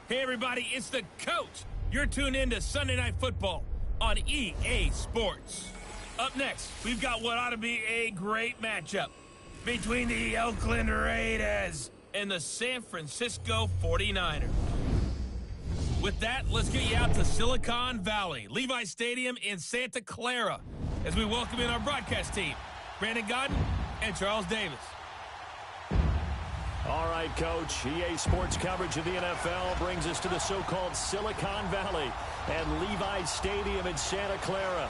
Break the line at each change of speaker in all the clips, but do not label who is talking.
Hey everybody, it's the coach. You're tuned in to Sunday Night Football on EA Sports. Up next, we've got what ought to be a great matchup between the Oakland Raiders and the San Francisco 49ers. With that, let's get you out to Silicon Valley, Levi Stadium in Santa Clara, as we welcome in our broadcast team, Brandon Godden and Charles Davis.
All right, Coach. EA Sports coverage of the NFL brings us to the so-called Silicon Valley and Levi Stadium in Santa Clara.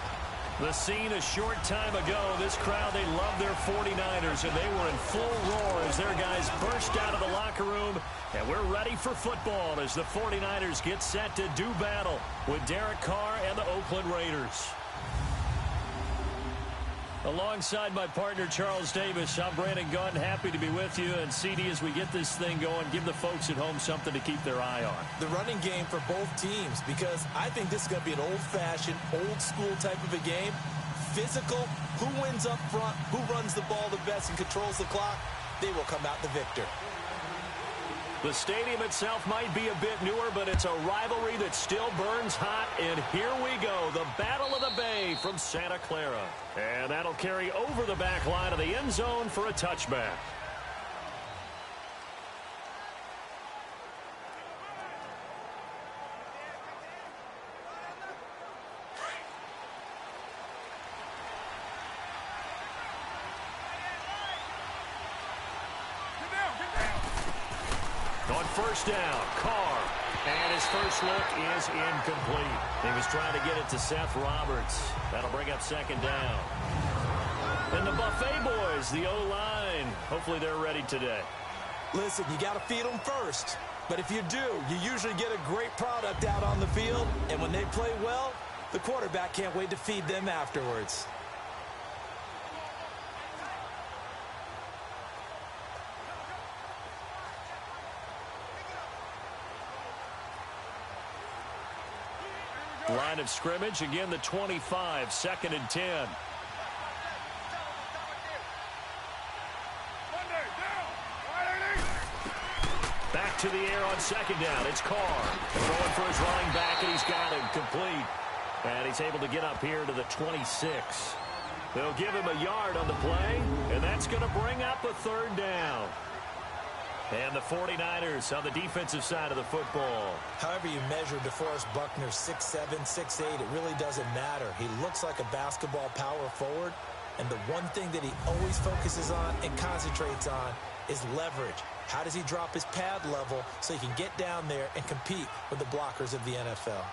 The scene a short time ago, this crowd, they love their 49ers, and they were in full roar as their guys burst out of the locker room. And we're ready for football as the 49ers get set to do battle with Derek Carr and the Oakland Raiders. Alongside my partner, Charles Davis, I'm Brandon Gunn. Happy to be with you. And CD, as we get this thing going, give the folks at home something to keep their eye on.
The running game for both teams, because I think this is going to be an old-fashioned, old-school type of a game. Physical, who wins up front, who runs the ball the best and controls the clock, they will come out the victor.
The stadium itself might be a bit newer, but it's a rivalry that still burns hot. And here we go, the Battle of the Bay from Santa Clara. And that'll carry over the back line of the end zone for a touchback. On first down, Carr. And his first look is incomplete. He was trying to get it to Seth Roberts. That'll bring up second down. And the Buffet boys, the O-line. Hopefully they're ready today.
Listen, you got to feed them first. But if you do, you usually get a great product out on the field. And when they play well, the quarterback can't wait to feed them afterwards.
Line of scrimmage, again the 25, 2nd and 10. Back to the air on second down. It's Carr. Throwing for his running back, and he's got him complete. And he's able to get up here to the 26. They'll give him a yard on the play, and that's going to bring up a third down. And the 49ers on the defensive side of the football.
However you measure DeForest Buckner, 6'7", 6'8", it really doesn't matter. He looks like a basketball power forward. And the one thing that he always focuses on and concentrates on is leverage. How does he drop his pad level so he can get down there and compete with the blockers of the NFL?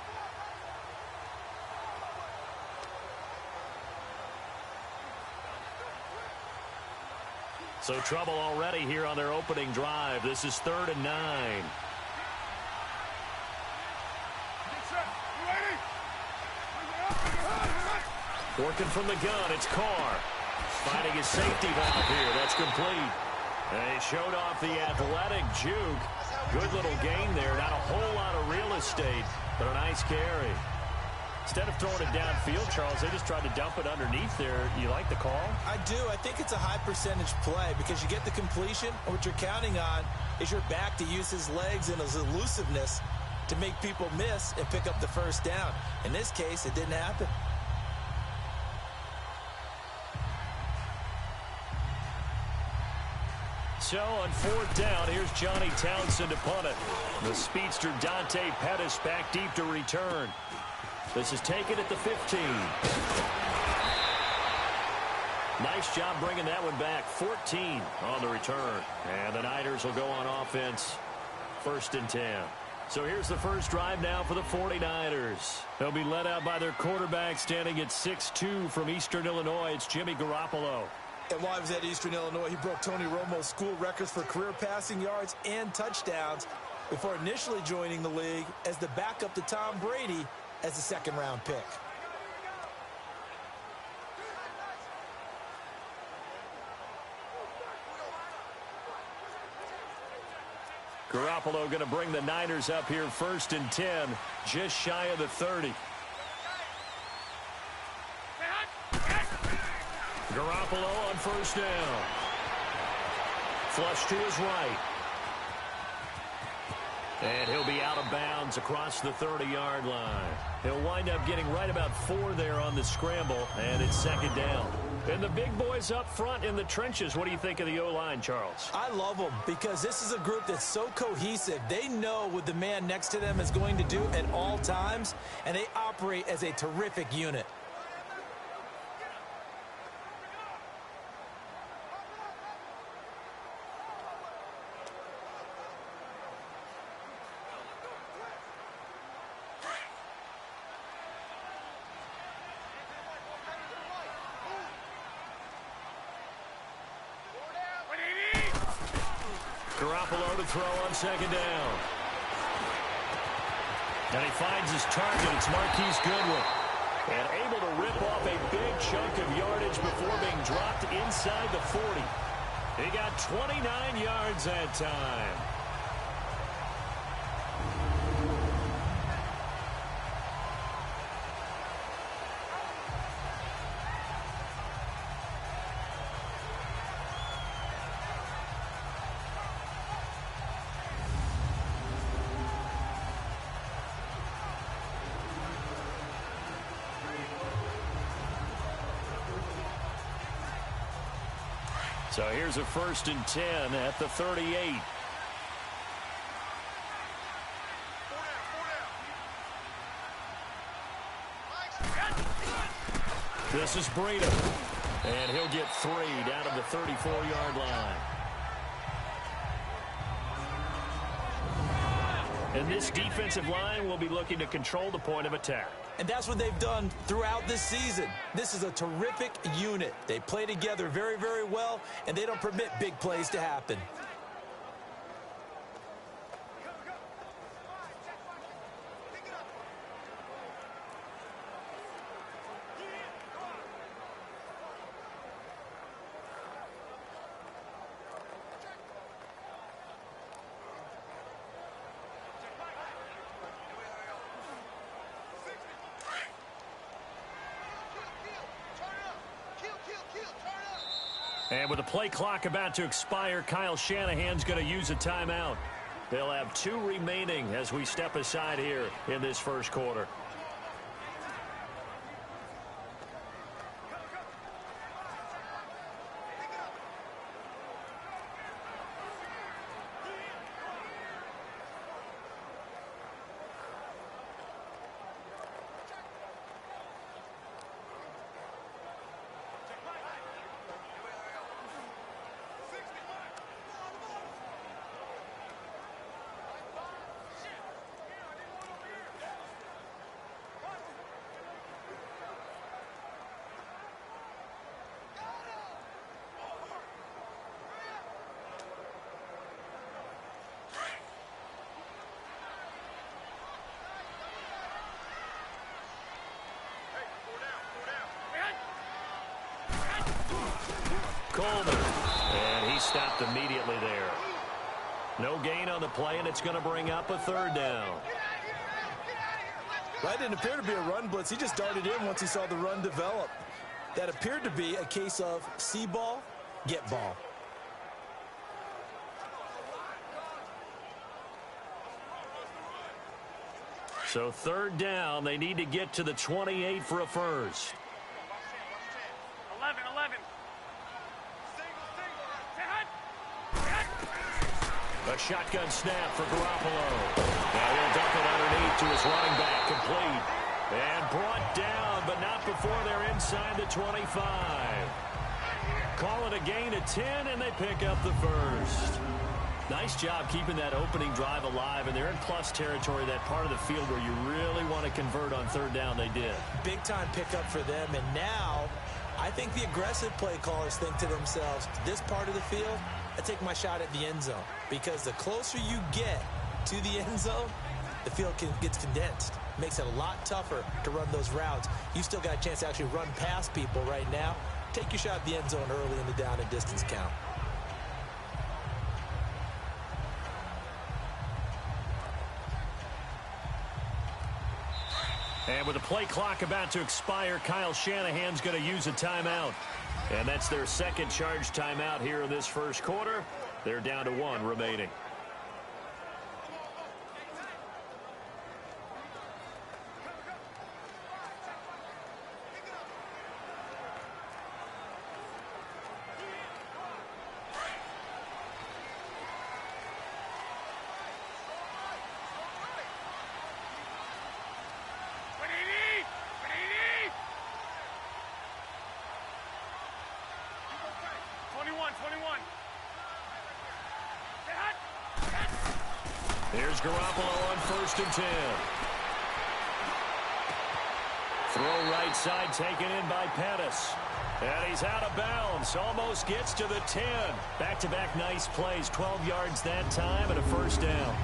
So trouble already here on their opening drive. This is 3rd and 9. Working from the gun, it's Carr. Finding his safety valve here. That's complete. And he showed off the athletic juke. Good little gain there. Not a whole lot of real estate, but a nice carry. Instead of throwing it downfield, Charles, they just tried to dump it underneath there. You like the call?
I do. I think it's a high percentage play because you get the completion, and what you're counting on is your back to use his legs and his elusiveness to make people miss and pick up the first down. In this case, it didn't happen.
So on 4th down, here's Johnny Townsend to punt it. The speedster Dante Pettis back deep to return. This is taken at the 15. Nice job bringing that one back. 14 on the return. And the Niners will go on offense. 1st and 10. So here's the first drive now for the 49ers. They'll be led out by their quarterback standing at 6'2" from Eastern Illinois. It's Jimmy Garoppolo.
And while he was at Eastern Illinois, he broke Tony Romo's school records for career passing yards and touchdowns before initially joining the league as the backup to Tom Brady as a 2nd-round pick.
Garoppolo going to bring the Niners up here 1st and 10, just shy of the 30. Garoppolo on first down. Flush to his right. And he'll be out of bounds across the 30-yard line. He'll wind up getting right about 4 there on the scramble, and it's second down. And the big boys up front in the trenches. What do you think of the O-line, Charles?
I love them because this is a group that's so cohesive. They know what the man next to them is going to do at all times, and they operate as a terrific unit.
To throw on second down. And he finds his target. It's Marquise Goodwin. And able to rip off a big chunk of yardage before being dropped inside the 40. He got 29 yards that time. So here's a 1st and 10 at the 38. This is Breida. And he'll get 3 down to the 34-yard line. And this defensive line will be looking to control the point of attack.
And that's what they've done throughout this season. This is a terrific unit. They play together very, very well, and they don't permit big plays to happen.
And with the play clock about to expire, Kyle Shanahan's going to use a timeout. They'll have 2 remaining as we step aside here in this first quarter. Coleman, and he stopped immediately there. No gain on the play, and it's going to bring up a 3rd down.
That didn't appear to be a run blitz. He just darted in once he saw the run develop. That appeared to be a case of see ball, get ball.
So 3rd down, they need to get to the 28 for a first.
11.
A shotgun snap for Garoppolo. Now he'll dump it underneath to his running back, complete. And brought down, but not before they're inside the 25. Call it a gain of 10, and they pick up the first. Nice job keeping that opening drive alive, and they're in plus territory, that part of the field where you really want to convert on 3rd down. They did.
Big-time pickup for them, and now I think the aggressive play callers think to themselves, this part of the field, I take my shot at the end zone, because the closer you get to the end zone, the field gets condensed. Makes it a lot tougher to run those routes. You still got a chance to actually run past people right now. Take your shot at the end zone early in the down and distance count.
And with the play clock about to expire, Kyle Shanahan's going to use a timeout. And that's their 2nd charge timeout here in this first quarter. They're down to 1 remaining. Here's Garoppolo on 1st and 10. Throw right side taken in by Pettis. And he's out of bounds. Almost gets to the 10. Back-to-back nice plays. 12 yards that time and a 1st down.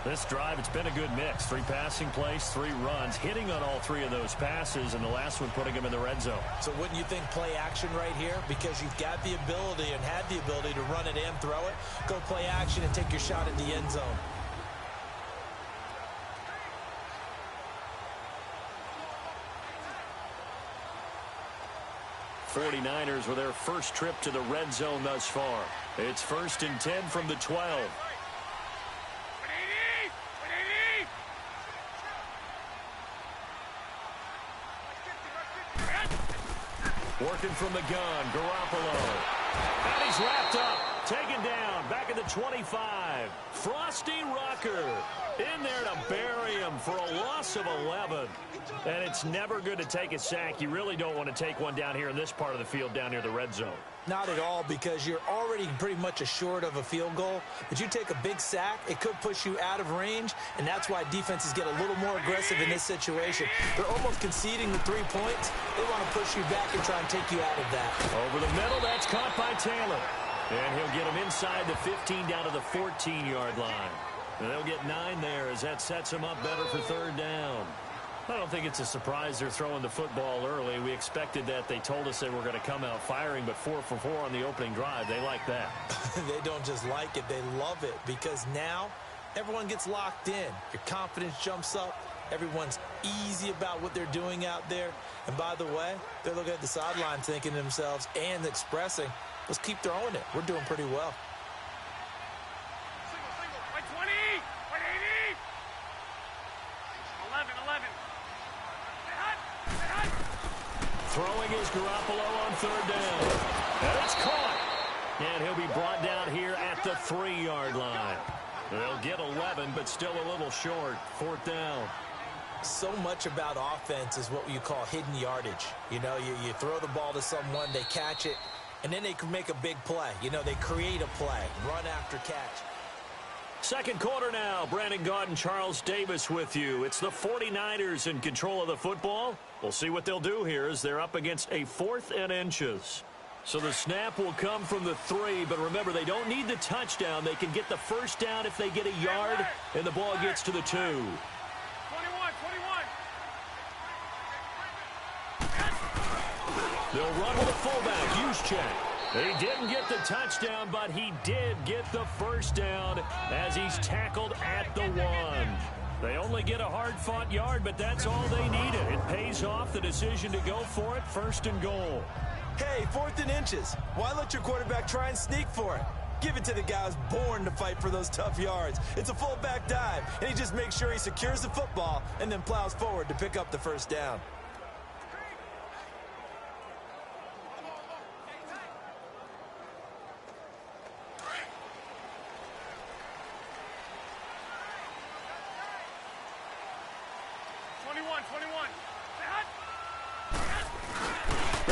This drive, it's been a good mix. 3 passing plays, 3 runs, hitting on all 3 of those passes, and the last one putting him in the red zone.
So wouldn't you think play action right here? Because you've got the ability and had the ability to run it and throw it. Go play action and take your shot at the end zone.
'49ers with their first trip to the red zone thus far. It's 1st and 10 from the 12. Working from the gun, Garoppolo. And he's wrapped up, taken down, back at the 25. Frosty Rucker in there to bury him for a loss of 11. And it's never good to take a sack. You really don't want to take one down here in this part of the field down near the red zone.
Not at all, because you're already pretty much assured of a field goal. But you take a big sack, it could push you out of range, and that's why defenses get a little more aggressive in this situation. They're almost conceding the 3 points. They want to push you back and try and take you out of that.
Over the middle, that's caught by Taylor. And he'll get him inside the 15 down to the 14-yard line. And they'll get 9 there as that sets him up better for 3rd down. I don't think it's a surprise they're throwing the football early. We expected that. They told us they were going to come out firing, but 4 for 4 on the opening drive. They like that.
They don't just like it, they love it, because now everyone gets locked in. Your confidence jumps up. Everyone's easy about what they're doing out there. And by the way, they're looking at the sideline thinking to themselves and expressing, let's keep throwing it. We're doing pretty well.
Single, 20, 180. 11.
Throwing is Garoppolo on 3rd down. And it's caught. And he'll be brought down here at the 3-yard line. They'll get 11, but still a little short. 4th down.
So much about offense is what you call hidden yardage. You know, you throw the ball to someone, they catch it, and then they can make a big play. You know, they create a play, run after catch.
Second quarter now. Brandon Gaud and Charles Davis with you. It's the 49ers in control of the football. We'll see what they'll do here as they're up against a 4th and inches. So the snap will come from the 3, but remember, they don't need the touchdown. They can get the 1st down if they get a yard, and the ball gets to the 2.
21.
They'll run with a fullback, Juszczyk. He didn't get the touchdown, but he did get the 1st down as he's tackled at the 1. They only get a hard-fought yard, but that's all they needed. It pays off the decision to go for it, 1st and goal.
Hey, 4th and inches. Why let your quarterback try and sneak for it? Give it to the guy who's born to fight for those tough yards. It's a fullback dive, and he just makes sure he secures the football and then plows forward to pick up the 1st down.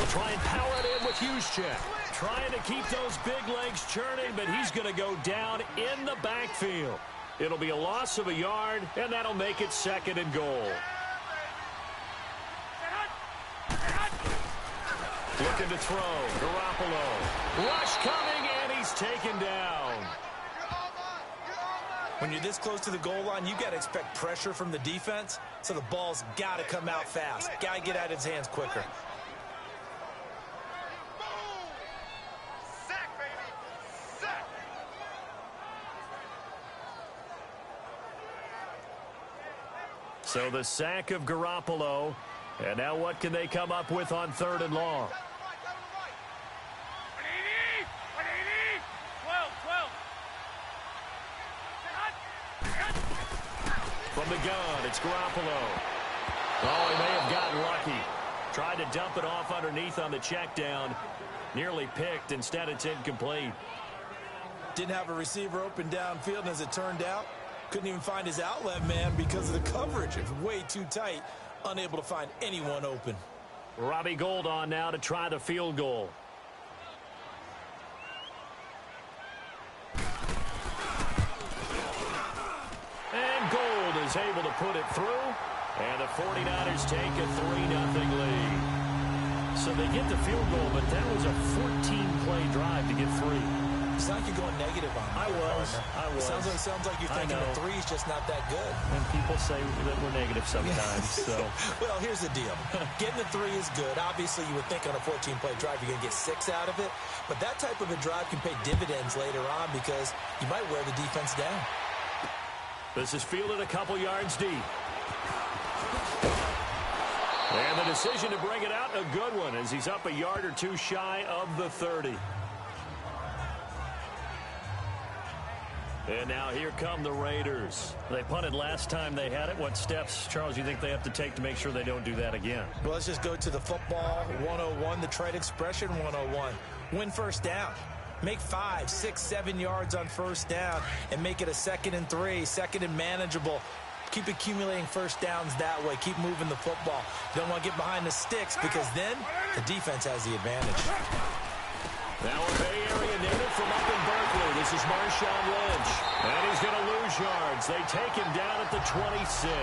Try and power it in with Juszczyk. Trying to keep those big legs churning, but he's going to go down in the backfield. It'll be a loss of a yard, and that'll make it 2nd and goal. Looking to throw. Garoppolo. Rush coming, and he's taken down.
When you're this close to the goal line, you got to expect pressure from the defense, so the ball's got to come out fast. Got to get out of his hands quicker.
So the sack of Garoppolo. And now what can they come up with on 3rd and long?
12.
From the gun, it's Garoppolo. Oh, he may have gotten lucky. Tried to dump it off underneath on the check down. Nearly picked. Instead, it's incomplete.
Didn't have a receiver open downfield, and as it turned out, couldn't even find his outlet man because of the coverage. It's way too tight. Unable to find anyone open.
Robbie Gould on now to try the field goal. is able to put it through, and the 49ers take a 3-0 lead. So they get the field goal, but that was a 14-play drive to get 3.
It's like you're going negative on me.
I was.
Sounds like you're thinking the 3's just not that good.
And people say that we're negative sometimes. So.
Well, here's the deal. Getting the 3 is good. Obviously, you would think on a 14-play drive you're going to get 6 out of it. But that type of a drive can pay dividends later on because you might wear the defense down.
This is fielded a couple yards deep. And the decision to bring it out, a good one, as he's up a yard or 2 shy of the 30. And now here come the Raiders. They punted last time they had it. What steps, Charles, you think they have to take to make sure they don't do that again?
Well, let's just go to the football 101, the trade expression 101. Win first down. Make 5, 6, 7 yards on first down and make it a 2nd and 3, 2nd and manageable. Keep accumulating first downs that way. Keep moving the football. You don't want to get behind the sticks because then the defense has the advantage.
Now a Bay Area native from up in Berkeley. This is Marshawn Lynch. And he's going to lose yards. They take him down at the 26.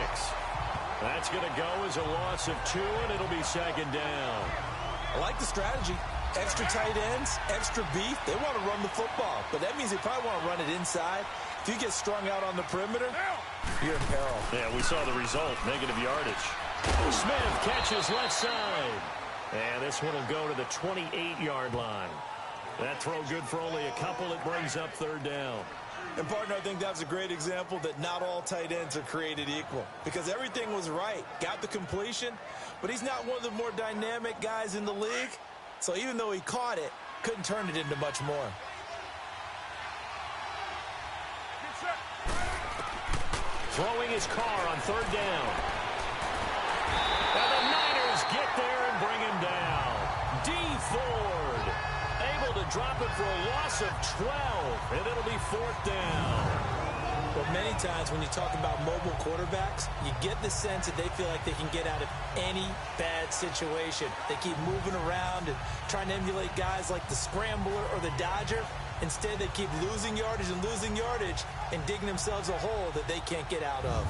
That's going to go as a loss of 2, and it'll be 2nd down.
I like the strategy. Extra tight ends, extra beef. They want to run the football, but that means they probably want to run it inside. If you get strung out on the perimeter, you're in peril.
Yeah, we saw the result, negative yardage. Smith catches left side. And this one will go to the 28-yard line. That throw good for only a couple. It brings up 3rd down.
And, partner, I think that's a great example that not all tight ends are created equal because everything was right. Got the completion, but he's not one of the more dynamic guys in the league. So even though he caught it, couldn't turn it into much more.
Throwing his car on 3rd down. And the Niners get there and bring him down. D. Ford able to drop it for a loss of 12, and it'll be 4th down.
Well, many times when you talk about mobile quarterbacks, you get the sense that they feel like they can get out of any bad situation. They keep moving around and trying to emulate guys like the Scrambler or the Dodger. Instead, they keep losing yardage and digging themselves a hole that they can't get out of.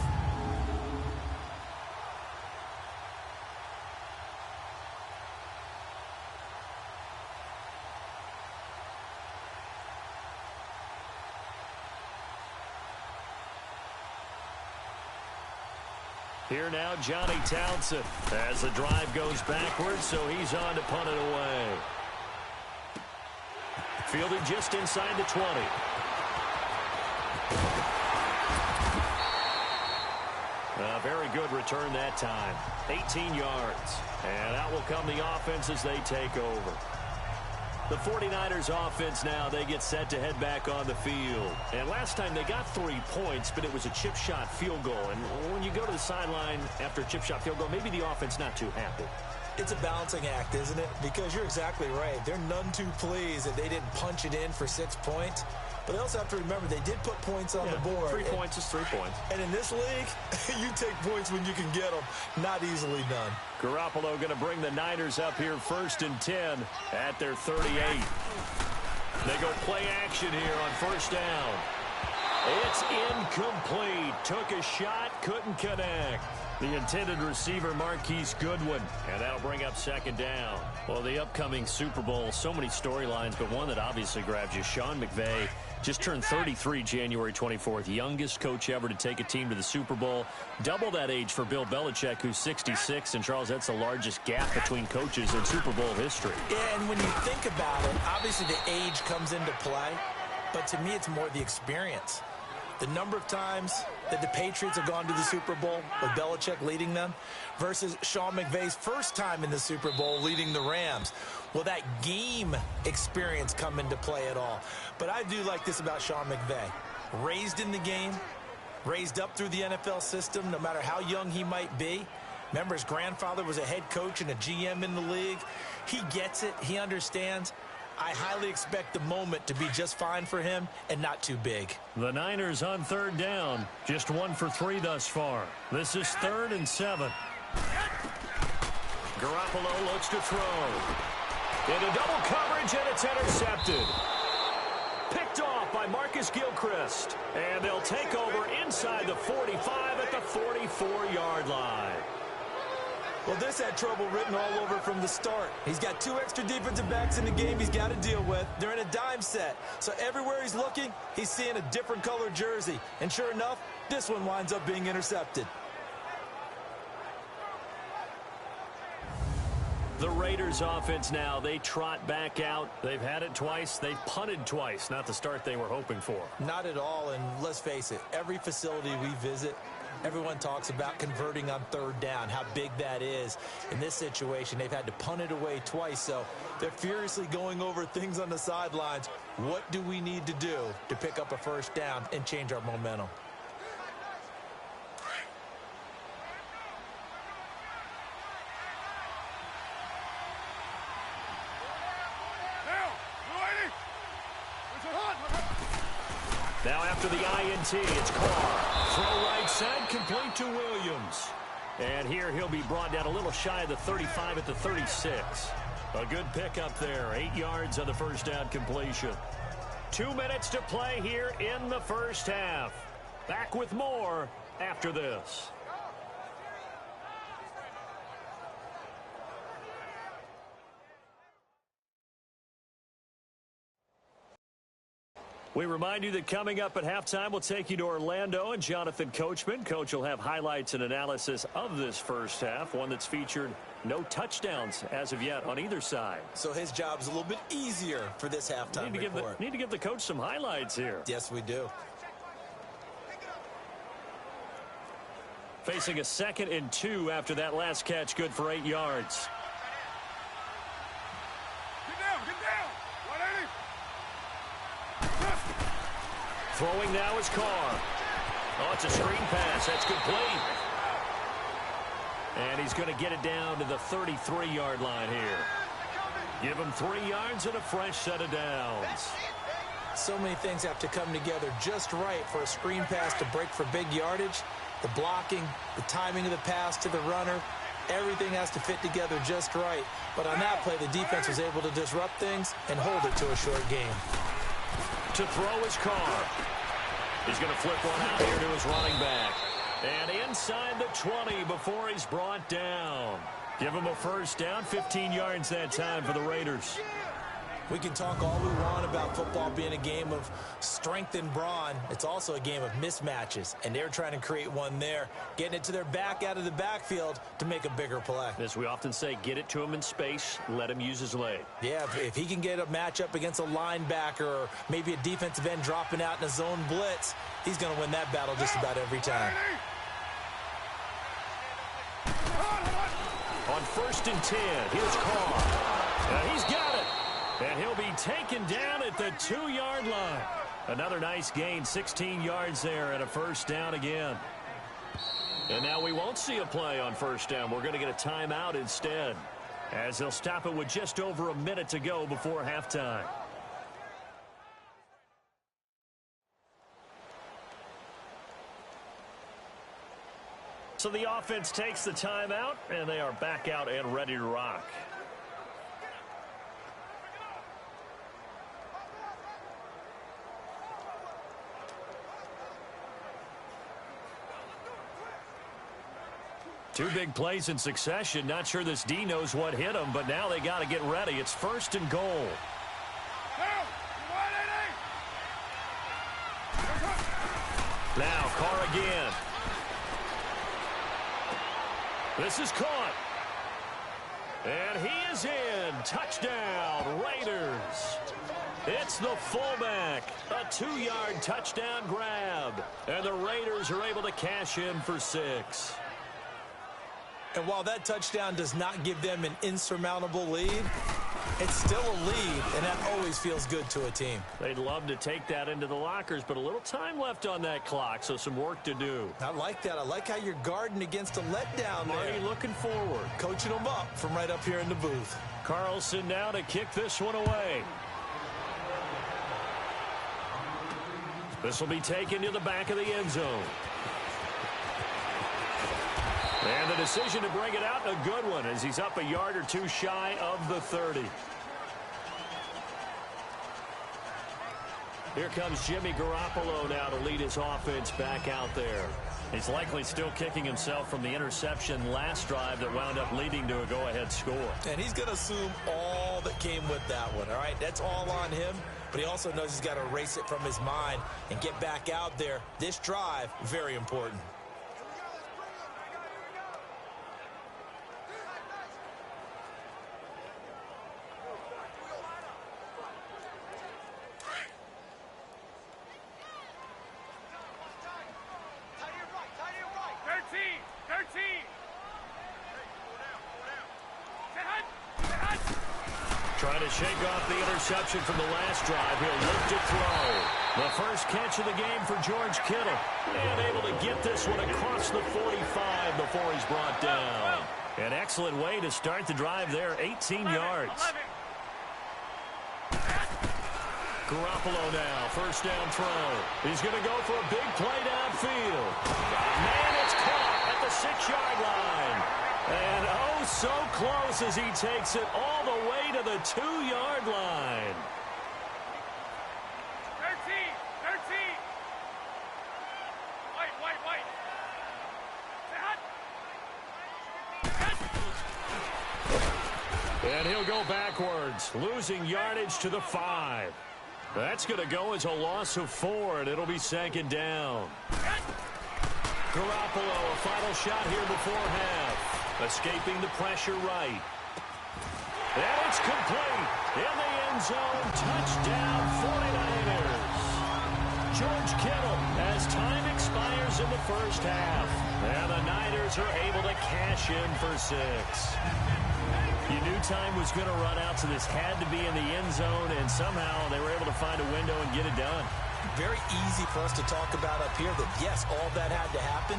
Here now, Johnny Townsend as the drive goes backwards, so he's on to punt it away. Fielded just inside the 20. A very good return that time. 18 yards. And out will come the offense as they take over. The 49ers offense now, they get set to head back on the field. And last time they got 3 points, but it was a chip shot field goal. And when you go to the sideline after a chip shot field goal, maybe the offense not too happy.
It's a balancing act, isn't it? Because you're exactly right. They're none too pleased that they didn't punch it in for 6 points. But they also have to remember they did put points on the board.
3 points is 3 points.
And in this league, you take points when you can get them. Not easily done.
Garoppolo going to bring the Niners up here 1st and 10 at their 38. They go play action here on 1st down. It's incomplete. Took a shot, couldn't connect. The intended receiver, Marquise Goodwin. And that'll bring up 2nd down. Well, the upcoming Super Bowl, so many storylines, but one that obviously grabs you. Sean McVay just turned 33 January 24th. Youngest coach ever to take a team to the Super Bowl. Double that age for Bill Belichick, who's 66. And, Charles, that's the largest gap between coaches in Super Bowl history.
Yeah, and when you think about it, obviously the age comes into play. But to me, it's more the experience. The number of times that the Patriots have gone to the Super Bowl with Belichick leading them versus Sean McVay's first time in the Super Bowl leading the Rams. Will that game experience come into play at all? But I do like this about Sean McVay. Raised in the game, raised up through the NFL system, no matter how young he might be. Remember, his grandfather was a head coach and a GM in the league. He gets it. He understands. I highly expect the moment to be just fine for him and not too big.
The Niners on 3rd down. Just 1 for 3 thus far. This is 3rd and 7. Garoppolo looks to throw. Into double coverage, and it's intercepted. Picked off by by Marcus Gilchrist. And they'll take over inside the 45 at the 44-yard line.
Well, this had trouble written all over from the start. He's got 2 extra defensive backs in the game he's got to deal with. They're in a dime set. So everywhere he's looking, he's seeing a different color jersey. And sure enough, this one winds up being intercepted.
The Raiders offense now, they trot back out. They've had it twice. They've punted twice. Not the start they were hoping for.
Not at all, and let's face it, every facility we visit, everyone talks about converting on 3rd down, how big that is. In this situation, they've had to punt it away twice, so they're furiously going over things on the sidelines. What do we need to do to pick up a 1st down and change our momentum?
Now after the INT, it's Carr. Throw right side, complete to Williams. And here he'll be brought down a little shy of the 35 at the 36. A good pickup there. 8 yards on the 1st down completion. 2 minutes to play here in the 1st half. Back with more after this. We remind you that coming up at halftime, we'll take you to Orlando and Jonathan Coachman. Coach will have highlights and analysis of this 1st half, one that's featured no touchdowns as of yet on either side.
So his job's a little bit easier for this halftime report.
Need to give the coach some highlights here.
Yes, we do.
Facing a 2nd and 2 after that last catch, good for 8 yards. Throwing now is Carr. Oh, it's a screen pass. That's complete. And he's going to get it down to the 33-yard line here. Give him 3 yards and a fresh set of downs.
So many things have to come together just right for a screen pass to break for big yardage. The blocking, the timing of the pass to the runner, everything has to fit together just right. But on that play, the defense was able to disrupt things and hold it to a short game.
To throw is Carr. He's going to flip one out here to his running back. And inside the 20 before he's brought down. Give him a 1st down, 15 yards that time for the Raiders.
We can talk all we want about football being a game of strength and brawn. It's also a game of mismatches, and they're trying to create one there, getting it to their back out of the backfield to make a bigger play.
As we often say, get it to him in space, let him use his leg.
Yeah, if he can get a matchup against a linebacker or maybe a defensive end dropping out in a zone blitz, he's going to win that battle just about every time.
On 1st and 10, here's Carr. He's got it. And he'll be taken down at the 2-yard line. Another nice gain, 16 yards there and a 1st down again. And now we won't see a play on 1st down. We're going to get a timeout instead, as they'll stop it with just over a minute to go before halftime. So the offense takes the timeout, and they are back out and ready to rock. Two big plays in succession. Not sure this D knows what hit him, but now they got to get ready. It's 1st and goal. Now Carr again. This is caught. And he is in. Touchdown, Raiders. It's the fullback. A 2-yard touchdown grab. And the Raiders are able to cash in for 6.
And while that touchdown does not give them an insurmountable lead, it's still a lead, and that always feels good to a team.
They'd love to take that into the lockers, but a little time left on that clock, so some work to do.
I like that. I like how you're guarding against a letdown there.
Marty looking forward.
Coaching them up from right up here in the booth.
Carlson now to kick this one away. This will be taken to the back of the end zone. And the decision to bring it out, a good one, as he's up a yard or two shy of the 30. Here comes Jimmy Garoppolo now to lead his offense back out there. He's likely still kicking himself from the interception last drive that wound up leading to a go-ahead score.
And he's going to assume all that came with that one, all right? That's all on him, but he also knows he's got to erase it from his mind and get back out there. This drive, very important.
Trying to shake off the interception from the last drive. He'll look to throw. The first catch of the game for George Kittle. And able to get this one across the 45 before he's brought down. An excellent way to start the drive there, 18 yards. Garoppolo now, first down throw. He's going to go for a big play downfield. Man, it's caught at the 6-yard line. And oh, so close as he takes it all the way to the 2-yard line.
13. Wait.
And he'll go backwards, losing yardage to the 5. That's going to go as a loss of 4, and it'll be second down. Garoppolo, a final shot here before half. Escaping the pressure right. And it's complete. In the end zone. Touchdown, 49ers. George Kittle as time expires in the first half. And the Niners are able to cash in for 6. You knew time was going to run out, so this had to be in the end zone, and somehow they were able to find a window and get it done.
Very easy for us to talk about up here that, yes, all that had to happen,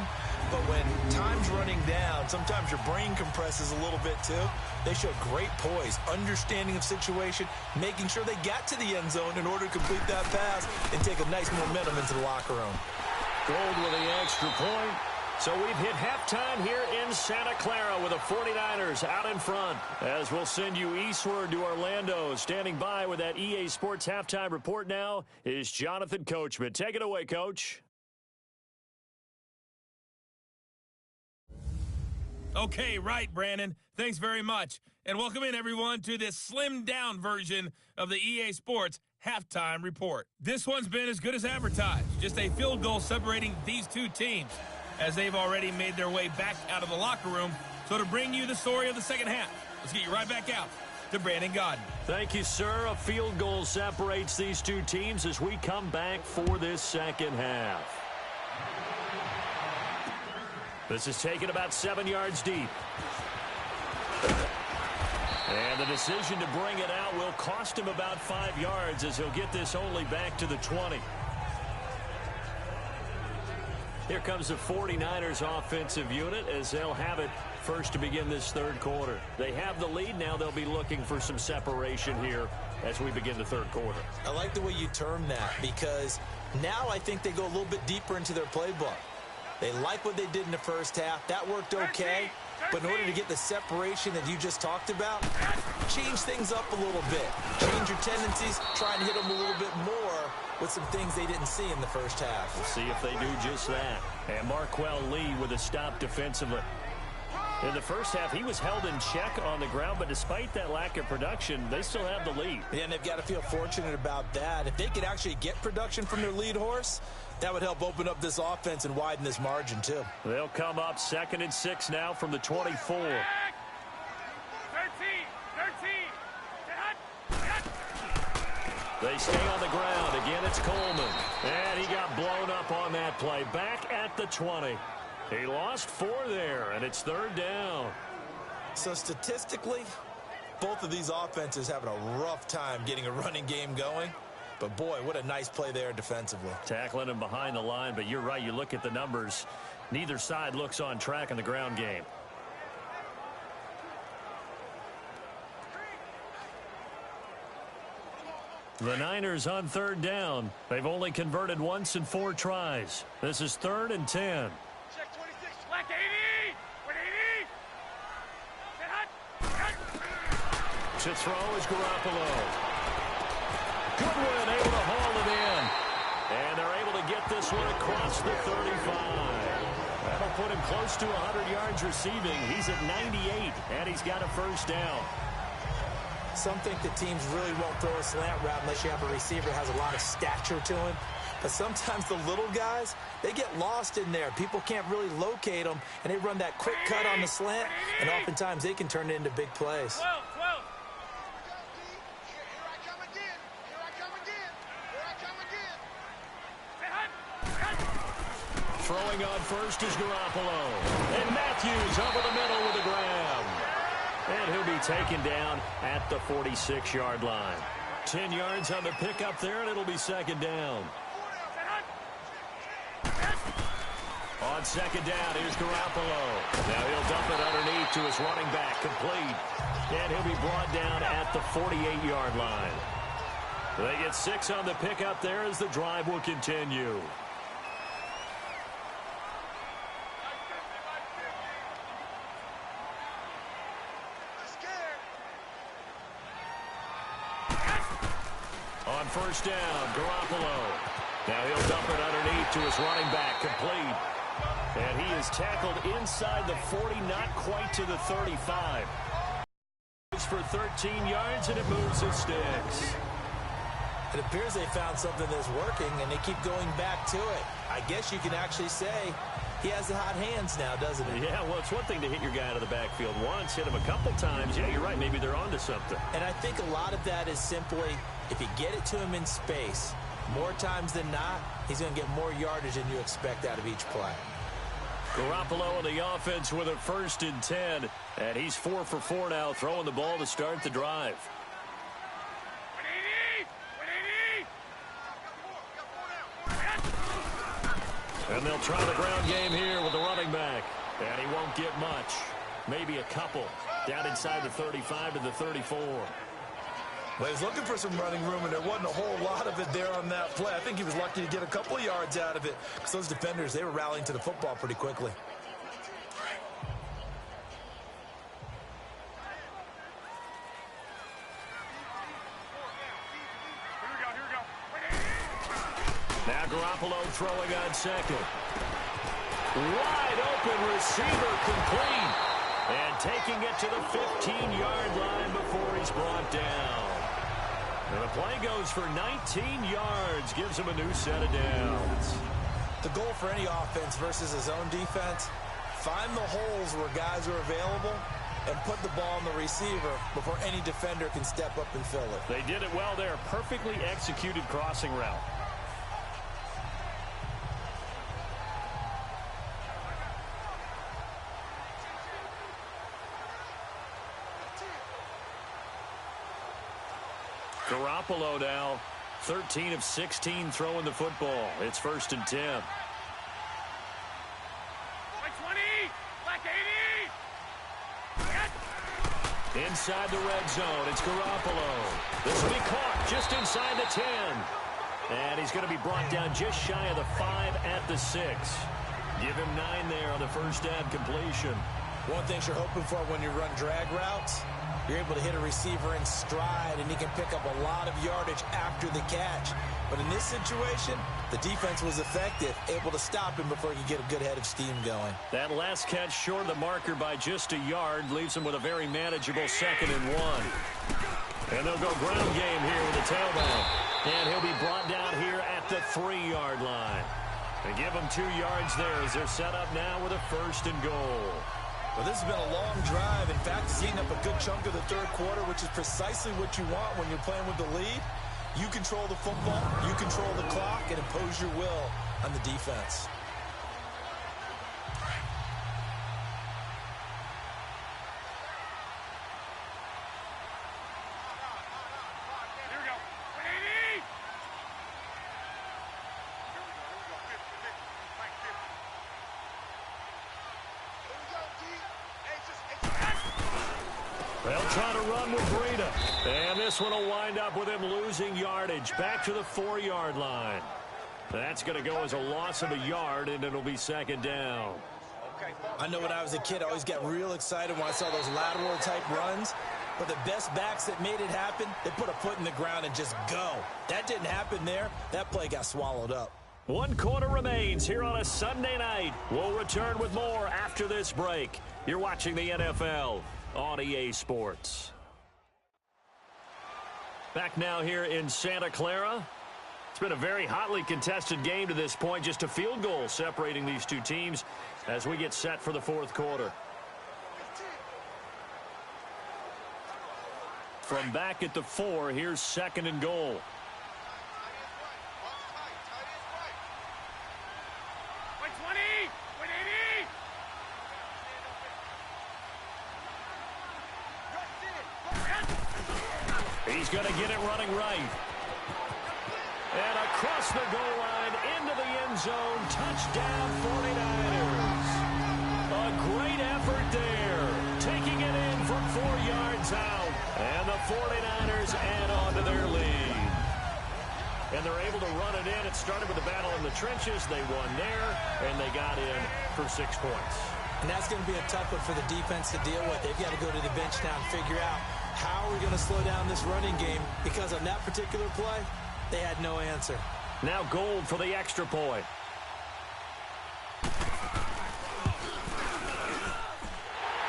but when time's running down, sometimes your brain compresses a little bit too. They showed great poise, understanding of situation, making sure they got to the end zone in order to complete that pass and take a nice momentum into the locker room.
Gold with the extra point. So we've hit halftime here in Santa Clara with the 49ers out in front. As we'll send you eastward to Orlando. Standing by with that EA Sports halftime report now is Jonathan Coachman. Take it away, Coach.
Okay, right, Brandon. Thanks very much. And welcome in, everyone, to this slimmed-down version of the EA Sports halftime report. This one's been as good as advertised. Just a field goal separating these two teams, as they've already made their way back out of the locker room. So to bring you the story of the second half, let's get you right back out to Brandon Godden.
Thank you, sir. A field goal separates these two teams as we come back for this second half. This is taken about 7 yards deep. And the decision to bring it out will cost him about 5 yards as he'll get this only back to the 20. Here comes the 49ers offensive unit as they'll have it first to begin this third quarter. They have the lead. Now they'll be looking for some separation here as we begin the third quarter.
I like the way you term that because now I think they go a little bit deeper into their playbook. They like what they did in the first half. That worked okay. But in order to get the separation that you just talked about, change things up a little bit. Change your tendencies. Try and hit them a little bit more with some things they didn't see in the first half.
We'll see if they do just that. And Marquell Lee with a stop defensively. In the first half, he was held in check on the ground, but despite that lack of production, they still have the lead.
Yeah, and they've got to feel fortunate about that. If they could actually get production from their lead horse, that would help open up this offense and widen this margin, too.
They'll come up 2nd and 6 now from the 24.
13.
They stay on the ground. Again, it's Coleman. And he got blown up on that play. Back at the 20. He lost 4 there, and it's 3rd down.
So statistically, both of these offenses having a rough time getting a running game going. But, boy, what a nice play there defensively.
Tackling him behind the line, but you're right. You look at the numbers. Neither side looks on track in the ground game. The Niners on 3rd down. They've only converted once in 4 tries. This is 3rd and 10.
Check 26. Black 80. 180.
To throw is Garoppolo. Goodwin able to haul it in. And they're able to get this one across the 35. That'll put him close to 100 yards receiving. He's at 98, and he's got a first down.
Some think the teams really won't throw a slant route unless you have a receiver that has a lot of stature to him. But sometimes the little guys, they get lost in there. People can't really locate them, and they run that quick cut on the slant, and oftentimes they can turn it into big plays.
12, 12.
Throwing on first is Garoppolo. And Matthews over the middle with a grab. And he'll be taken down at the 46-yard line. 10 yards on the pickup there, and it'll be second down. On second down, here's Garoppolo. Now he'll dump it underneath to his running back, complete. And he'll be brought down at the 48-yard line. They get 6 on the pickup there as the drive will continue. On first down, Garoppolo. Now he'll dump it underneath to his running back, complete. And he is tackled inside the 40, not quite to the 35. It's for 13 yards, and it moves his sticks.
It appears they found something that's working, and they keep going back to it. I guess you can actually say he has the hot hands now, doesn't he?
Yeah, well, it's one thing to hit your guy out of the backfield once, hit him a couple times. Yeah, you're right. Maybe they're onto something.
And I think a lot of that is simply if you get it to him in space, more times than not, he's going to get more yardage than you expect out of each play.
Garoppolo on the offense with a 1st and 10. And he's 4 for 4 now, throwing the ball to start the drive.
180, 180.
And they'll try the ground game here with the running back. And he won't get much. Maybe a couple. Down inside the 35 to the 34.
Well, he was looking for some running room, and there wasn't a whole lot of it there on that play. I think he was lucky to get a couple of yards out of it because those defenders, they were rallying to the football pretty quickly.
Now Garoppolo throwing on second. Wide open receiver, complete. And taking it to the 15-yard line before he's brought down. And the play goes for 19 yards, gives him a new set of downs.
The goal for any offense versus his own defense, find the holes where guys are available and put the ball on the receiver before any defender can step up and fill it.
They did it well there. Perfectly executed crossing route. Garoppolo now, 13 of 16 throwing the football. It's 1st and 10.
20, black 80.
Inside the red zone, it's Garoppolo. This will be caught just inside the 10. And he's going to be brought down just shy of the 5 at the 6. Give him 9 there on the first down completion.
One thing you're hoping for when you run drag routes, you're able to hit a receiver in stride, and he can pick up a lot of yardage after the catch. But in this situation, the defense was effective, able to stop him before he could get a good head of steam going.
That last catch short of the marker by just a yard leaves him with a very manageable 2nd and 1. And they'll go ground game here with the tailback. And he'll be brought down here at the 3-yard line. They give him 2 yards there as they're set up now with a 1st and goal.
Well, this has been a long drive. In fact, it's eating up a good chunk of the 3rd quarter, which is precisely what you want when you're playing with the lead. You control the football, you control the clock, and impose your will on the defense.
Here we go. 180.
They'll try to run with Breida. And this one will wind up with him losing yardage back to the 4-yard line. That's going to go as a loss of a yard, and it'll be 2nd down.
I know when I was a kid, I always got real excited when I saw those lateral-type runs. But the best backs that made it happen, they put a foot in the ground and just go. That didn't happen there. That play got swallowed up.
1 quarter remains here on a Sunday night. We'll return with more after this break. You're watching the NFL on EA Sports. Back now here in Santa Clara. It's been a very hotly contested game to this point. Just a field goal separating these two teams as we get set for the fourth quarter. From back at the 4, here's 2nd and goal. He's going to get it running right. And across the goal line, into the end zone, touchdown 49ers. A great effort there, taking it in from 4 yards out. And the 49ers add on to their lead. And they're able to run it in. It started with a battle in the trenches. They won there, and they got in for 6 points.
And that's going to be a tough one for the defense to deal with. They've got to go to the bench now and figure out how are we going to slow down this running game, because on that particular play, they had no answer.
Now Gold for the extra point.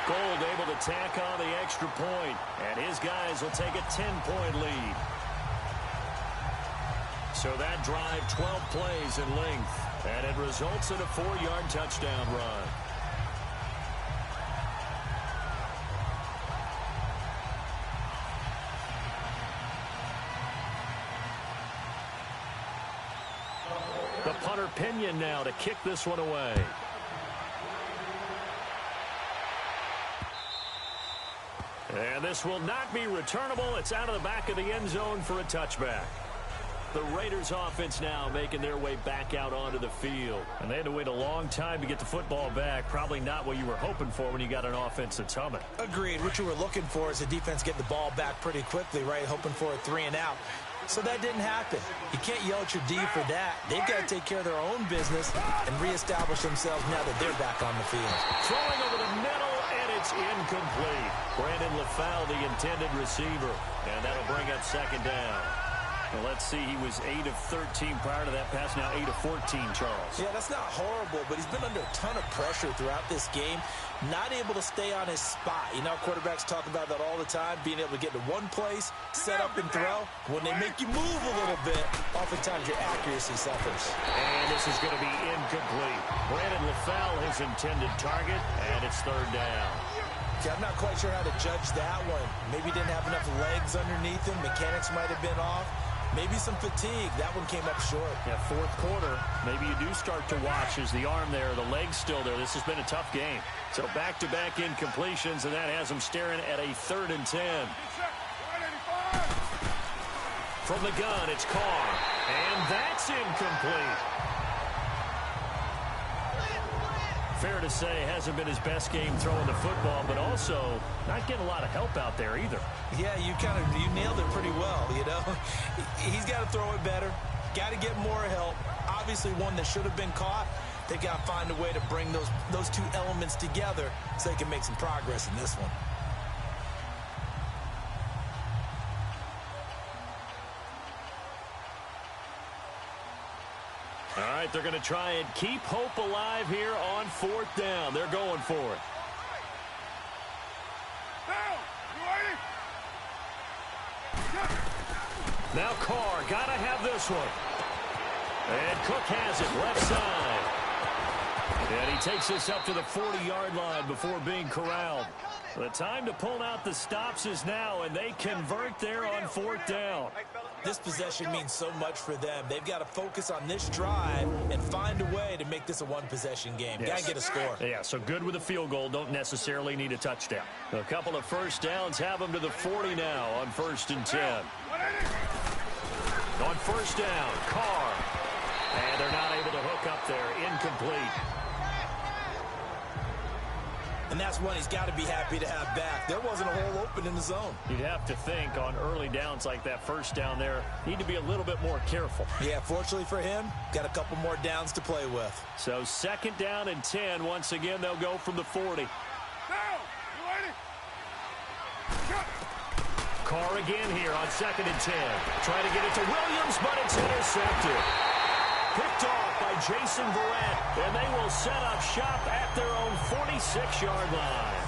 Gold able to tack on the extra point, and his guys will take a 10-point lead. So that drive, 12 plays in length, and it results in a 4-yard touchdown run. The punter Pinion now to kick this one away. And this will not be returnable. It's out of the back of the end zone for a touchback. The Raiders offense now making their way back out onto the field. And they had to wait a long time to get the football back. Probably not what you were hoping for when you got an offense that's humming.
Agreed. What you were looking for is the defense get the ball back pretty quickly, right? Hoping for a 3 and out. So that didn't happen. You can't yell at your D for that. They've got to take care of their own business and reestablish themselves now that they're back on the field.
Throwing over the middle, and it's incomplete. Brandon LaFowl, the intended receiver, and that'll bring up 2nd down. Well, let's see, he was 8 of 13 prior to that pass, now 8 of 14, Charles.
Yeah, that's not horrible, but he's been under a ton of pressure throughout this game, not able to stay on his spot. You know, quarterbacks talk about that all the time, being able to get to one place, set up and throw. When they make you move a little bit, oftentimes your accuracy suffers.
And this is going to be incomplete. Brandon LaFowl, his intended target, and it's 3rd down.
Yeah, I'm not quite sure how to judge that one. Maybe he didn't have enough legs underneath him. Mechanics might have been off. Maybe some fatigue. That one came up short.
Yeah, 4th quarter, maybe you do start to watch as the arm there, the leg's still there. This has been a tough game. So back-to-back incompletions, and that has them staring at a 3rd and 10. From the gun, it's Carr, and that's incomplete. Fair to say, hasn't been his best game throwing the football, but also not getting a lot of help out there either.
Yeah, you nailed it pretty well, you know. He's got to throw it better, got to get more help. Obviously one that should have been caught. They've got to find a way to bring those two elements together so they can make some progress in this one.
All right, they're going to try and keep hope alive here on 4th down. They're going for it. Now Carr, got to have this one. And Cook has it, left side. And he takes this up to the 40-yard line before being corralled. The time to pull out the stops is now, and they convert there on 4th down.
This possession means so much for them. They've got to focus on this drive and find a way to make this a one-possession game.
Yes.
Got to get a score.
Yeah, so good with a field goal. Don't necessarily need a touchdown. A couple of 1st downs have them to the 40 now on 1st and 10. On 1st down, Carr. And they're not able to hook up there. Incomplete.
And that's one he's got to be happy to have back. There wasn't a hole open in the zone.
You'd have to think on early downs like that 1st down there, need to be a little bit more careful.
Yeah, fortunately for him, got a couple more downs to play with.
So 2nd down and 10. Once again, they'll go from the 40. Carr again here on 2nd and 10. Trying to get it to Williams, but it's intercepted. Picked off by Jason Verrett, and they will set up shop at their own 46-yard line.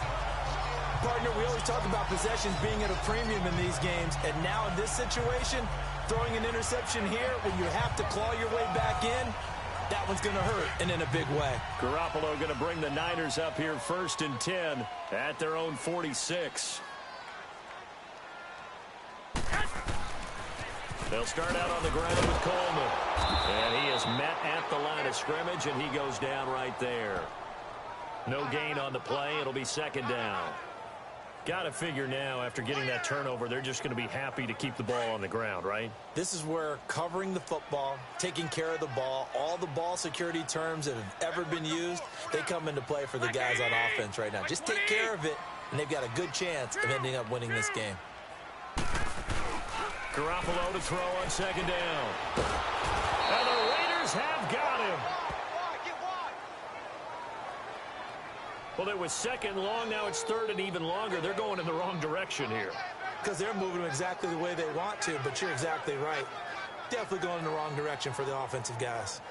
Partner, we always talk about possessions being at a premium in these games, and now in this situation, throwing an interception here when you have to claw your way back in, that one's going to hurt, and in a big way.
Garoppolo going to bring the Niners up here 1st and 10 at their own 46. They'll start out on the ground with Coleman. And he is met at the line of scrimmage, and he goes down right there. No gain on the play. It'll be 2nd down. Got to figure now, after getting that turnover, they're just going to be happy to keep the ball on the ground, right?
This is where covering the football, taking care of the ball, all the ball security terms that have ever been used, they come into play for the guys on offense right now. Just take care of it, and they've got a good chance of ending up winning this game.
Garoppolo to throw on 2nd down. And the Raiders have got him. Well, it was 2nd long. Now it's 3rd and even longer. They're going in the wrong direction here.
Because they're moving exactly the way they want to, but you're exactly right. Definitely going in the wrong direction for the offensive guys.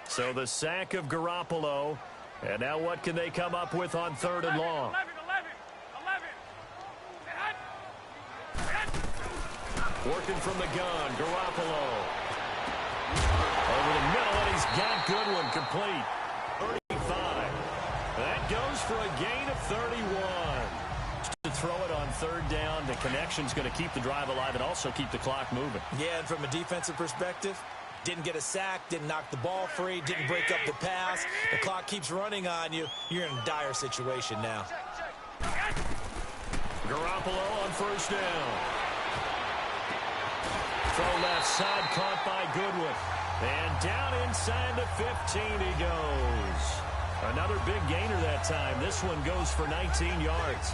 So the sack of Garoppolo. And now what can they come up with on 3rd and long?
11.
Working from the gun, Garoppolo. Over the middle, and he's got Goodwin complete. 35. That goes for a gain of 31. To throw it on 3rd down, the connection's going to keep the drive alive and also keep the clock moving.
Yeah, and from a defensive perspective, didn't get a sack, didn't knock the ball free, didn't break up the pass. The clock keeps running on you. You're in a dire situation now.
Garoppolo on 1st down. Throw left side, caught by Goodwin. And down inside the 15 he goes. Another big gainer that time. This one goes for 19 yards.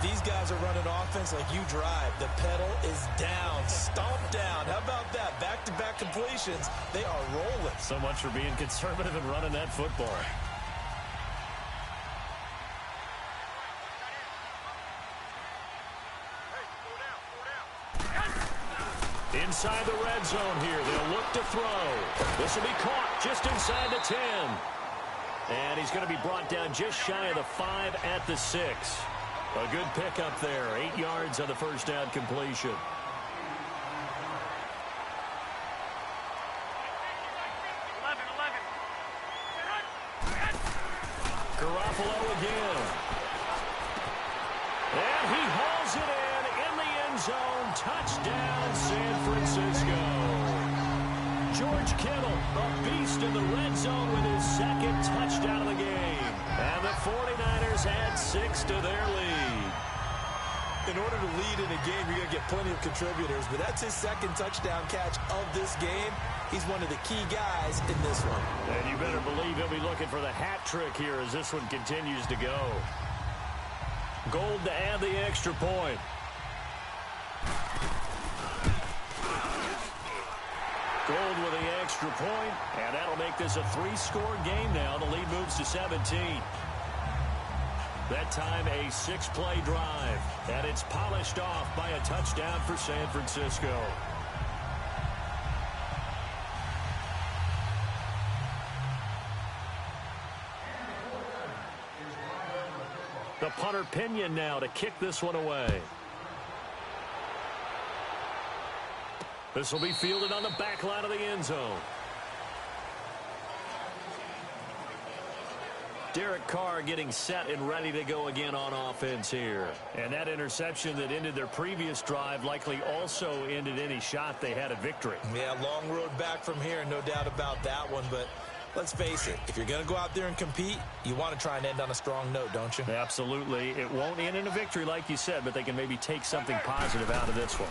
These guys are running offense like you drive. The pedal is down, stomped down. How about that? Back-to-back completions. They are rolling.
So much for being conservative and running that football. Inside the red zone here. They'll look to throw. This will be caught just inside the 10. And he's going to be brought down just shy of the 5 at the 6. A good pickup there. 8 yards on the 1st down completion. Garoppolo again. And he hauls it in the end zone. Touchdown, San Francisco. George Kittle, a beast in the red zone with his 2nd touchdown of the game. And the 49ers add 6 to their lead.
In order to lead in a game, you're going to get plenty of contributors, but that's his 2nd touchdown catch of this game. He's one of the key guys in this one.
And you better believe he'll be looking for the hat trick here as this one continues to go. Gold to add the extra point. Gold with the extra point, and that'll make this a 3-score game now. The lead moves to 17. That time a 6-play drive, and it's polished off by a touchdown for San Francisco. The punter Pinion now to kick this one away. This will be fielded on the back line of the end zone. Derek Carr getting set and ready to go again on offense here. And that interception that ended their previous drive likely also ended any shot they had at victory.
Yeah, long road back from here, no doubt about that one. But let's face it, if you're going to go out there and compete, you want to try and end on a strong note, don't you?
Absolutely. It won't end in a victory like you said, but they can maybe take something positive out of this one.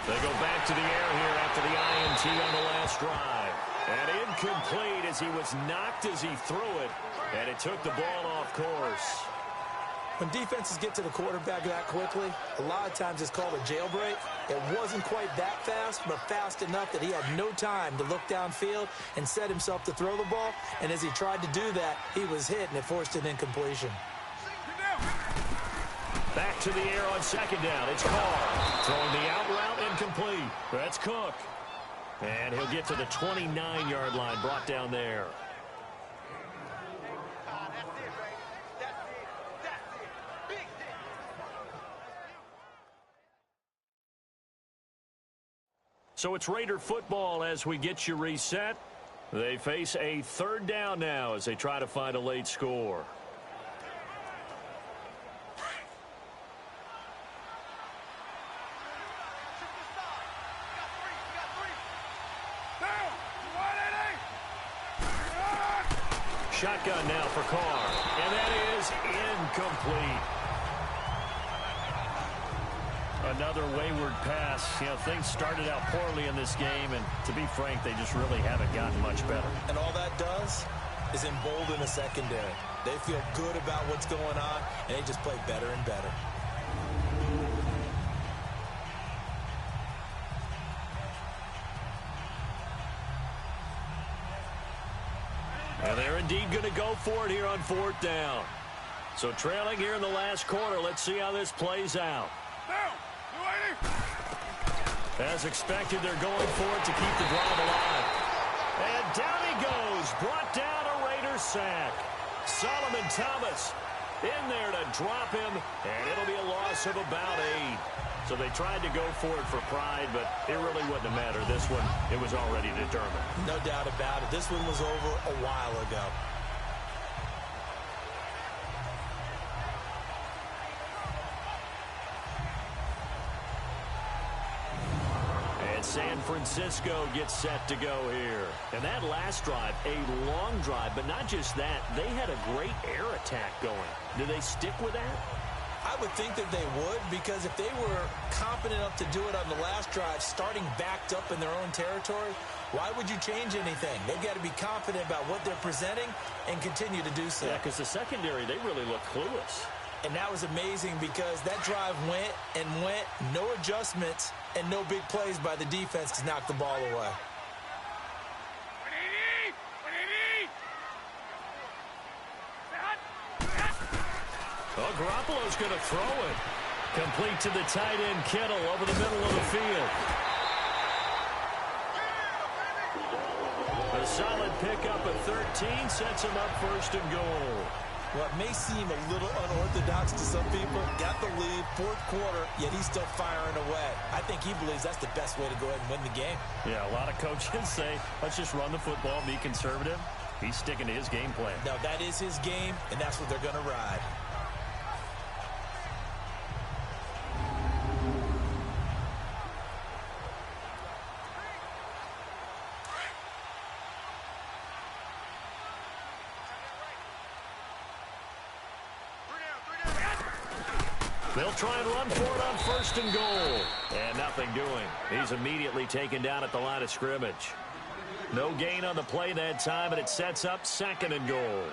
They go back to the air here after the INT on the last drive. And incomplete as he was knocked as he threw it. And it took the ball off course.
When defenses get to the quarterback that quickly, a lot of times it's called a jailbreak. It wasn't quite that fast, but fast enough that he had no time to look downfield and set himself to throw the ball. And as he tried to do that, he was hit, and it forced an incompletion.
Back to the air on second down. It's Carr. Throwing the out route incomplete. That's Cook. And he'll get to the 29-yard line, brought down there. So it's Raider football as we get you reset. They face a third down now as they try to find a late score. Shotgun now for Carr, and that is incomplete. Another wayward pass. You know, things started out poorly in this game, and to be frank, they just really haven't gotten much better.
And all that does is embolden the secondary. They feel good about what's going on, and they just play better and better.
And they're indeed going to go for it here on fourth down. So trailing here in the last quarter. Let's see how this plays out. As expected, they're going for it to keep the drive alive. And down he goes. Brought down a Raider sack. Solomon Thomas in there to drop him. And it'll be a loss of about 8. So they tried to go for it for pride, but it really wouldn't have mattered. This one, it was already determined.
No doubt about it. This one was over a while ago.
And San Francisco gets set to go here. And that last drive, a long drive, but not just that. They had a great air attack going. Do they stick with that?
I would think that they would, because if they were confident enough to do it on the last drive, starting backed up in their own territory, why would you change anything? They've got to be confident about what they're presenting and continue to do so.
Yeah, because the secondary, they really look clueless.
And that was amazing because that drive went and went, no adjustments, and no big plays by the defense to knock the ball away.
Oh, Garoppolo's going to throw it. Complete to the tight end, Kittle, over the middle of the field. A solid pickup of 13 sets him up first and goal.
What may seem a little unorthodox to some people, got the lead, fourth quarter, yet he's still firing away. I think he believes that's the best way to go ahead and win the game.
Yeah, a lot of coaches say, let's just run the football, be conservative. He's sticking to his game plan.
No, that is his game, and that's what they're going to ride.
They'll try and run for it on first and goal. And nothing doing. He's immediately taken down at the line of scrimmage. No gain on the play that time, and it sets up second and goal.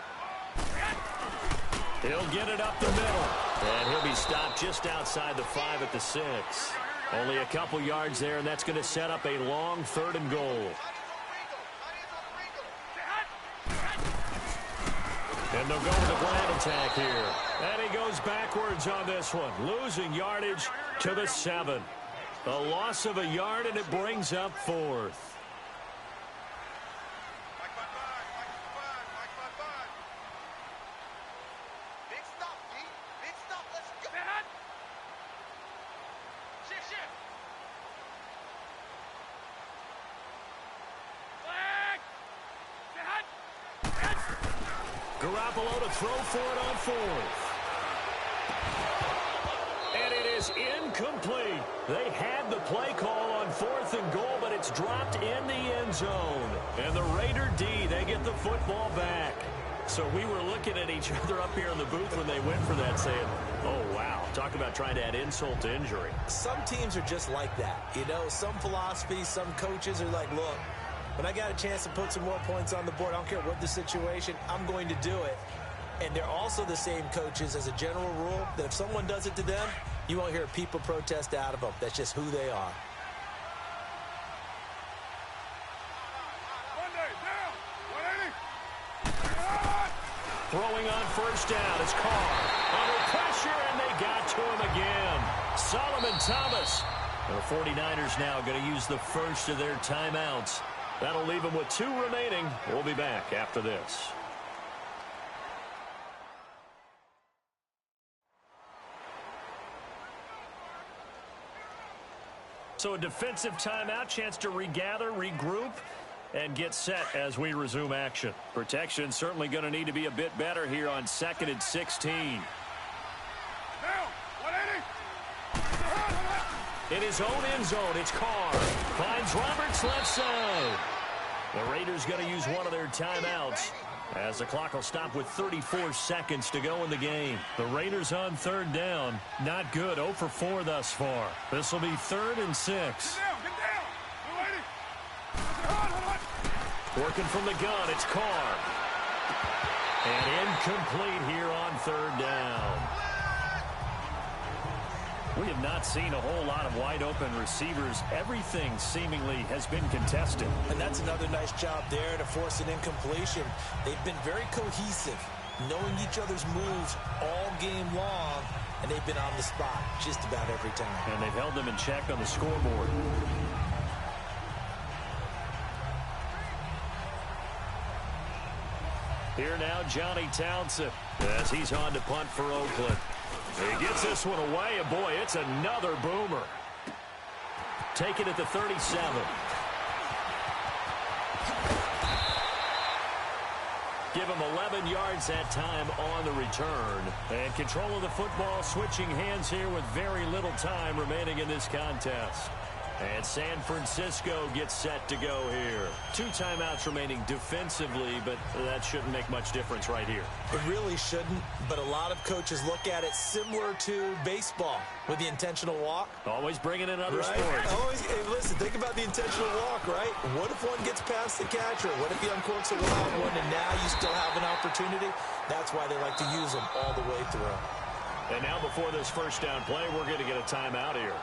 He'll get it up the middle. And he'll be stopped just outside the 5 at the 6. Only a couple yards there, and that's going to set up a long third and goal. And they'll go with the blind attack here. And he goes backwards on this one, losing yardage to the 7. A loss of a yard, and it brings up fourth. Garoppolo to throw for it on fourth. And it is incomplete. They had the play call on fourth and goal, but it's dropped in the end zone. And the Raider D, they get the football back. So we were looking at each other up here in the booth when they went for that, saying, oh, wow, talk about trying to add insult to injury.
Some teams are just like that. You know, some philosophies, some coaches are like, look, when I got a chance to put some more points on the board, I don't care what the situation, I'm going to do it. And they're also the same coaches as a general rule that if someone does it to them, you won't hear people protest out of them. That's just who they are.
Throwing on first down is Carr. Under pressure, and they got to him again. Solomon Thomas. The 49ers now going to use the first of their timeouts. That'll leave them with 2 remaining. We'll be back after this. So a defensive timeout, chance to regather, regroup, and get set as we resume action. Protection certainly going to need to be a bit better here on 2nd and 16. In his own end zone, it's Carr. Finds Roberts left side. The Raiders going to use one of their timeouts as the clock will stop with 34 seconds to go in the game. The Raiders on 3rd down. Not good. 0 for 4 thus far. This will be 3rd and 6. Working from the gun, it's Carr. And incomplete here on 3rd down. We have not seen a whole lot of wide-open receivers. Everything seemingly has been contested.
And that's another nice job there to force an incompletion. They've been very cohesive, knowing each other's moves all game long, and they've been on the spot just about every time.
And they've held them in check on the scoreboard. Here now, Johnny Townsend, as he's on to punt for Oakland. He gets this one away, and boy, it's another boomer. Taken at the 37. Give him 11 yards that time on the return. And control of the football, switching hands here with very little time remaining in this contest. And San Francisco gets set to go here. 2 timeouts remaining defensively, but that shouldn't make much difference right here.
It really shouldn't, but a lot of coaches look at it similar to baseball with the intentional walk.
Always bringing in other
right?
sports.
Always, hey, listen, think about the intentional walk, right? What if one gets past the catcher? What if he uncorks a wild one and now you still have an opportunity? That's why they like to use them all the way through.
And now before this first down play, we're going to get a timeout here.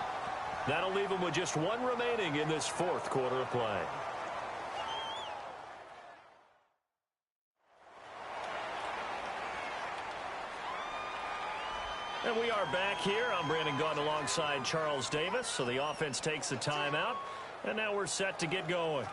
That'll leave them with just 1 remaining in this 4th quarter of play. And we are back here. I'm Brandon Gaudin alongside Charles Davis. So the offense takes the timeout, and now we're set to get going.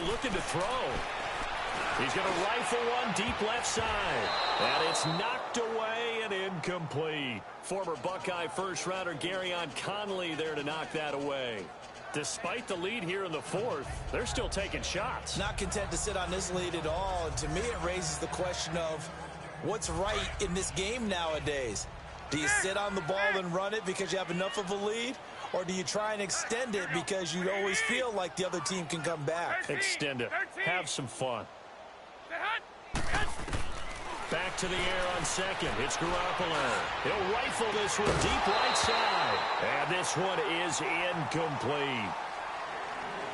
Looking to throw. He's going to rifle one deep left side. And it's knocked away and incomplete. Former Buckeye first-rounder Garyon Conley there to knock that away. Despite the lead here in the 4th, they're still taking shots.
Not content to sit on this lead at all. And to me, it raises the question of what's right in this game nowadays. Do you sit on the ball and run it because you have enough of a lead? Or do you try and extend it because you always feel like the other team can come back?
Extend it. Have some fun. Back to the air on 2nd. It's Garoppolo. He'll rifle this one deep right side. And this one is incomplete.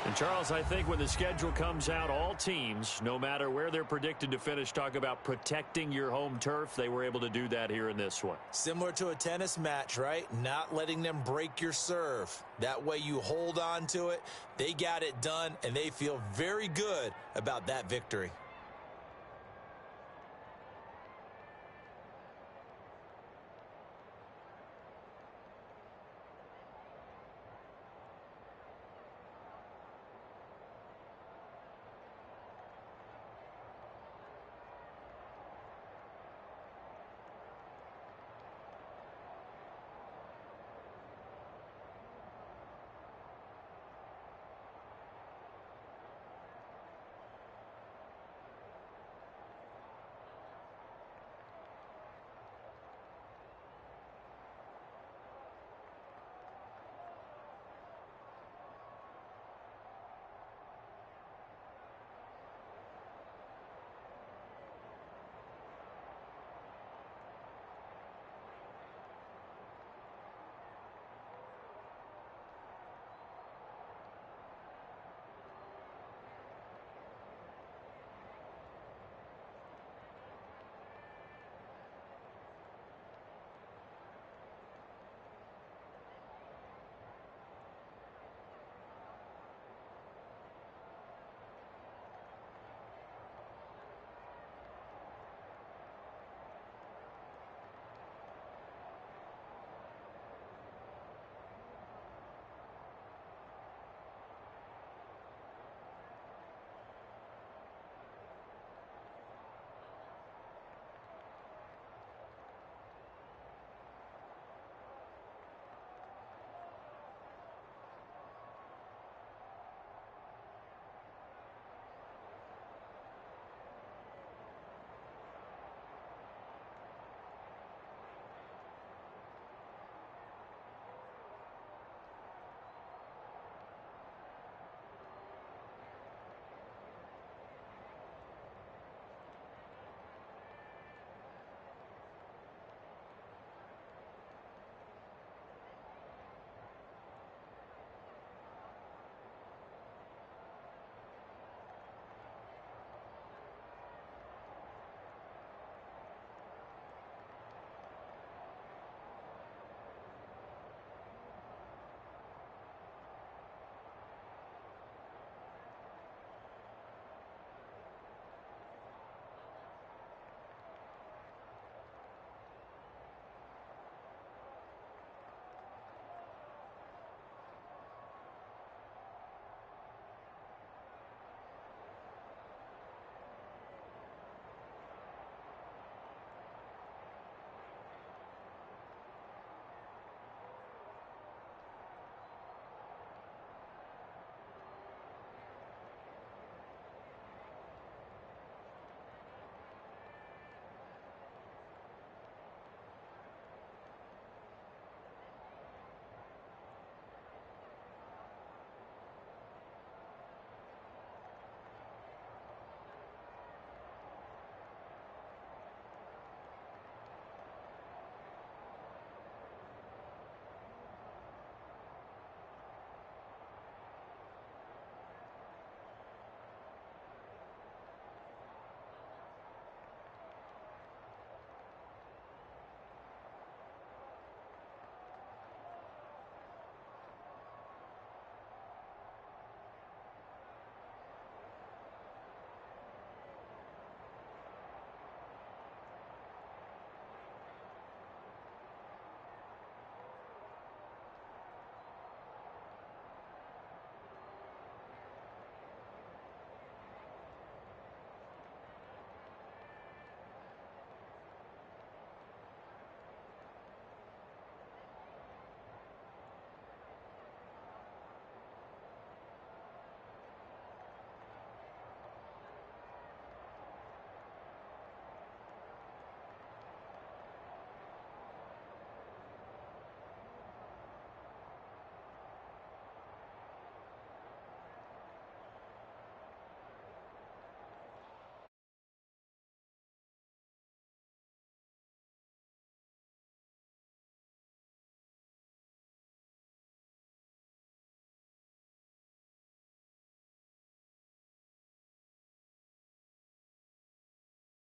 And, Charles, I think when the schedule comes out, all teams, no matter where they're predicted to finish, talk about protecting your home turf. They were able to do that here in this one.
Similar to a tennis match, right? Not letting them break your serve. That way you hold on to it. They got it done, and they feel very good about that victory.